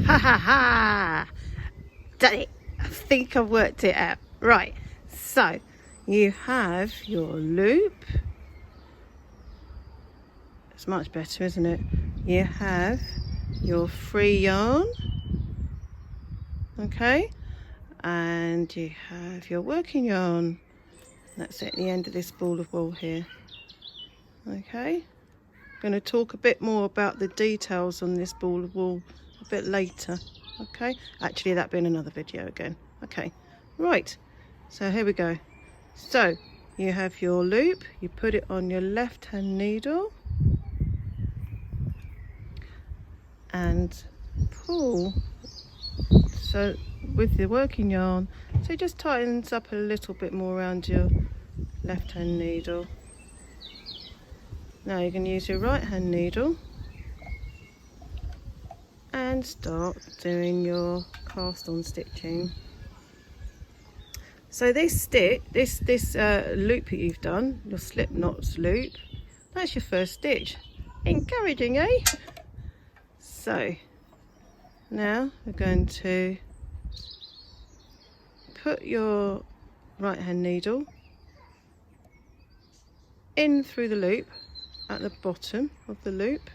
Ha ha ha! Done it! I think I've worked it out. Right, so you have your loop. It's much better, isn't it? You have your free yarn, okay, and you have your working yarn. That's at the end of this ball of wool here. Okay, I'm going to talk a bit more about the details on this ball of wool a bit later. Okay, actually that'll be in another video again. Okay, right, so here we go. So you have your loop, you put it on your left hand needle and pull, so with the working yarn, so it just tightens up a little bit more around your left hand needle. Now you can use your right hand needle and start doing your cast on stitching. So this loop that you've done, your slip knots loop, that's your first stitch. Encouraging, eh? So now we're going to put your right hand needle in through the loop at the bottom of the loop.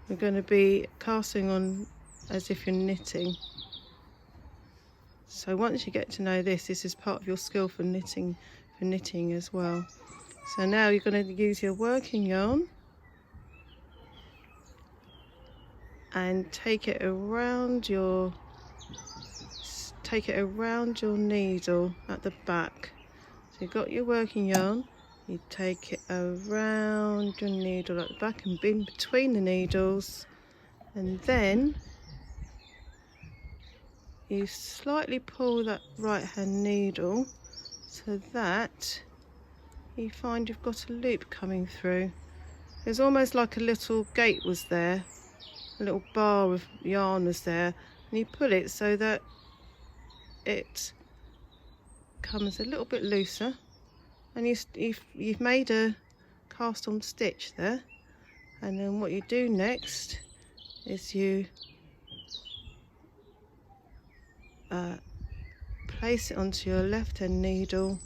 We're going to be casting on as if you're knitting. So once you get to know this is part of your skill for knitting as well. So now you're going to use your working yarn and take it around your needle at the back. So you've got your working yarn, you take it around your needle at the back and in between the needles, and then you slightly pull that right hand needle so that you find you've got a loop coming through. It's almost like a little gate was there, a little bar of yarn was there, and you pull it so that it comes a little bit looser, and you've made a cast on stitch there. And then what you do next is you place it onto your left hand needle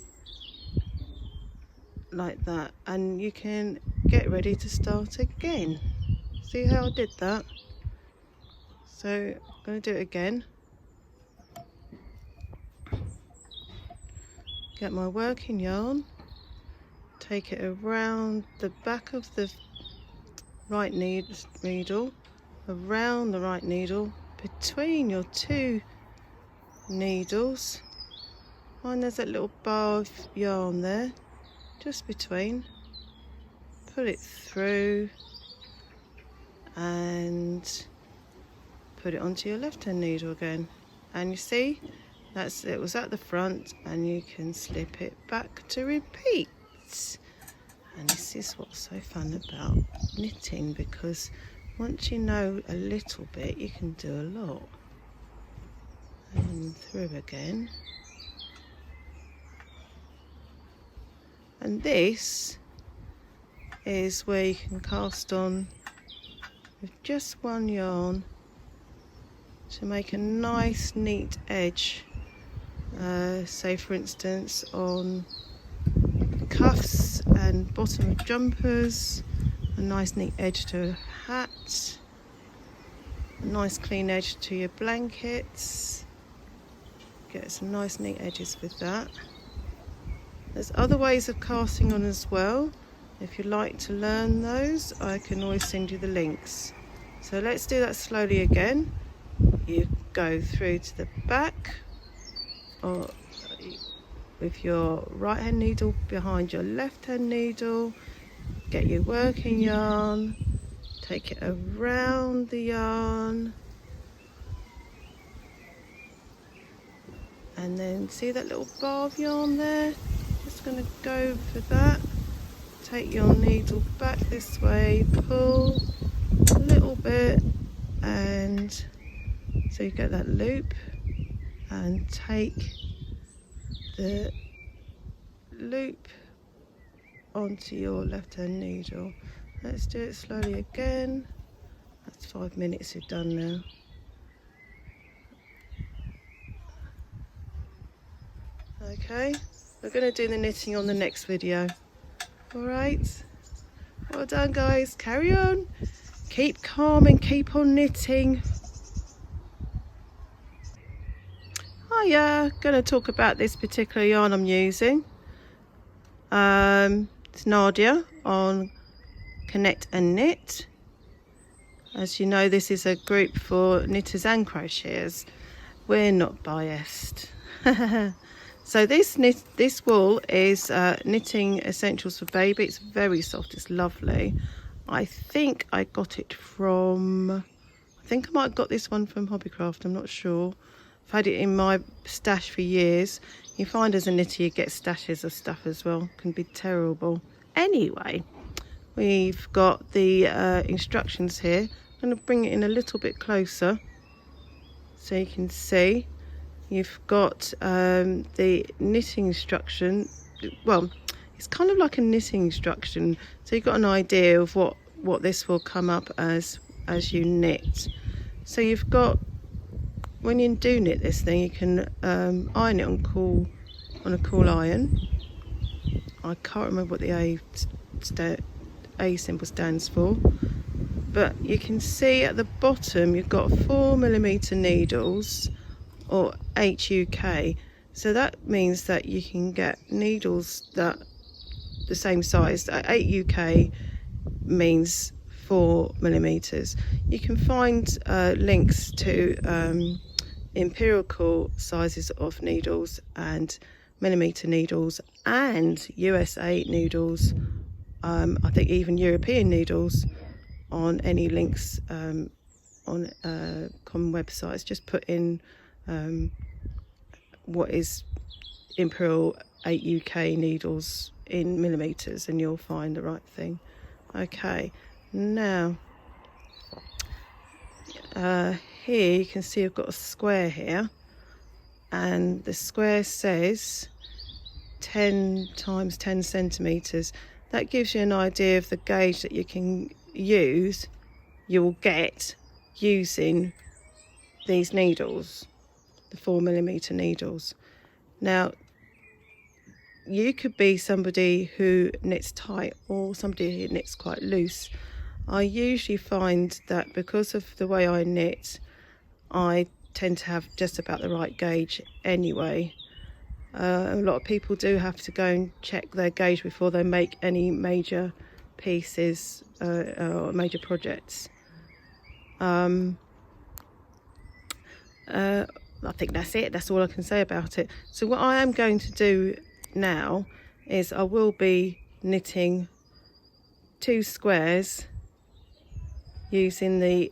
like that, and you can get ready to start again. See how I did that? So I'm going to do it again. Get my working yarn, take it around the back of the right needle, around the right needle, between your two needles. Find there's that little bar of yarn there, just between. Pull it through and put it onto your left hand needle again. And you see, it was at the front, and you can slip it back to repeat. And this is what's so fun about knitting, because once you know a little bit you can do a lot. And through again. And this is where you can cast on with just one yarn to make a nice neat edge. Say for instance on cuffs and bottom of jumpers, a nice neat edge to a hat, a nice clean edge to your blankets. Get some nice neat edges with that. There's other ways of casting on as well. If you'd like to learn those, I can always send you the links. So let's do that slowly again. You go through to the back, or with your right hand needle behind your left hand needle, get your working yarn, take it around the yarn, and then see that little bar of yarn there? Just going to go for that. Take your needle back this way, pull a little bit, and so you get that loop, and take the loop onto your left hand needle. Let's do it slowly again. That's 5 minutes is done now. Okay, we're going to do the knitting on the next video. Alright, well done guys, carry on, keep calm and keep on knitting. Hiya, going to talk about this particular yarn I'm using. It's Nadia on Connect&Knit. As you know, this is a group for knitters and crocheters. We're not biased. So this wool is knitting essentials for baby. It's very soft, it's lovely. I think I got it from, I think I might have got this one from Hobbycraft, I'm not sure. I've had it in my stash for years. You find as a knitter you get stashes of stuff as well, can be terrible. Anyway, we've got the instructions here. I'm going to bring it in a little bit closer so you can see. You've got the knitting instruction. Well, it's kind of like a knitting instruction, so you've got an idea of what this will come up as you knit. So you've got, when you do knit this thing, you can iron it on a cool iron. I can't remember what the A symbol stands for, but you can see at the bottom you've got 4mm needles, or HUK, so that means that you can get needles that the same size. 8UK means 4mm. You can find links to empirical sizes of needles and millimeter needles and USA needles, I think even European needles, on any links on common websites. Just put in what is imperial 8 UK needles in millimeters and you'll find the right thing. Okay, now here you can see I've got a square here, and the square says 10 times 10 centimeters. That gives you an idea of the gauge that you can use, you will get using these needles, the 4mm needles. Now, you could be somebody who knits tight or somebody who knits quite loose. I usually find that because of the way I knit, I tend to have just about the right gauge anyway. A lot of people do have to go and check their gauge before they make any major pieces or major projects. I think that's it. That's all I can say about it. So what I am going to do now is I will be knitting 2 squares using the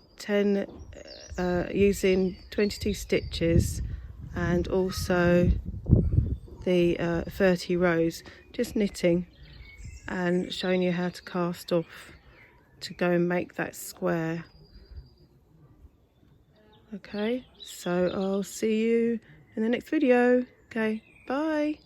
using 22 stitches and also the 30 rows, just knitting and showing you how to cast off to go and make that square. Okay, so I'll see you in the next video. Okay, bye.